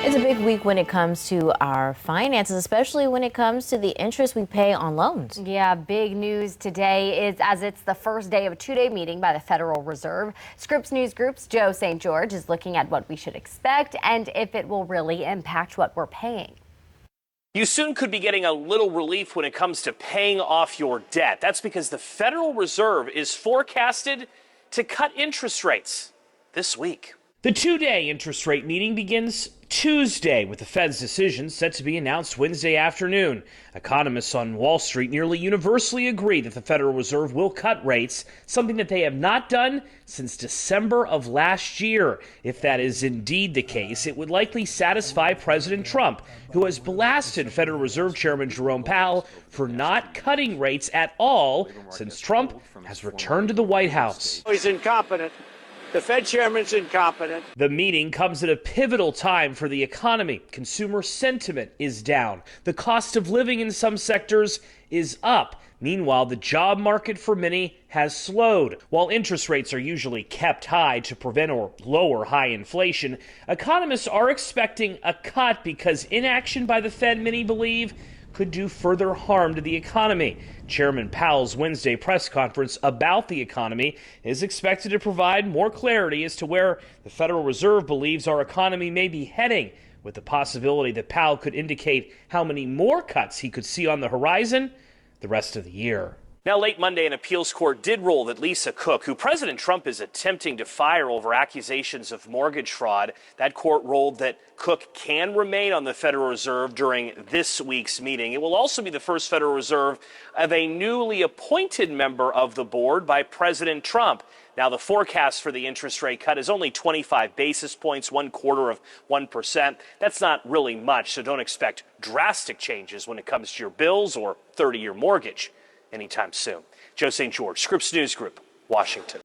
It's a big week when it comes to our finances, especially when it comes to the interest we pay on loans. Yeah, big news today is as it's the first day of a two-day meeting by the Federal Reserve. Scripps News Group's Joe St. George is looking at what we should expect and if it will really impact what we're paying. You soon could be getting a little relief when it comes to paying off your debt. That's because the Federal Reserve is forecasted to cut interest rates this week. The two-day interest rate meeting begins Tuesday, with the Fed's decision set to be announced Wednesday afternoon. Economists on Wall Street nearly universally agree that the Federal Reserve will cut rates, something that they have not done since December of last year. If that is indeed the case, it would likely satisfy President Trump, who has blasted Federal Reserve Chairman Jerome Powell for not cutting rates at all since Trump has returned to the White House. He's incompetent. The Fed chairman's incompetent. The meeting comes at a pivotal time for the economy. Consumer sentiment is down. The cost of living in some sectors is up. Meanwhile, the job market for many has slowed. While interest rates are usually kept high to prevent or lower high inflation, economists are expecting a cut because inaction by the Fed, many believe, could do further harm to the economy. Chairman Powell's Wednesday press conference about the economy is expected to provide more clarity as to where the Federal Reserve believes our economy may be heading, with the possibility that Powell could indicate how many more cuts he could see on the horizon the rest of the year. Now, late Monday, an appeals court did rule that Lisa Cook, who President Trump is attempting to fire over accusations of mortgage fraud, that court ruled that Cook can remain on the Federal Reserve during this week's meeting. It will also be the first Federal Reserve of a newly appointed member of the board by President Trump. Now, the forecast for the interest rate cut is only 25 basis points, 0.25%. That's not really much, so don't expect drastic changes when it comes to your bills or 30-year mortgage anytime soon. Joe St. George, Scripps News Group, Washington.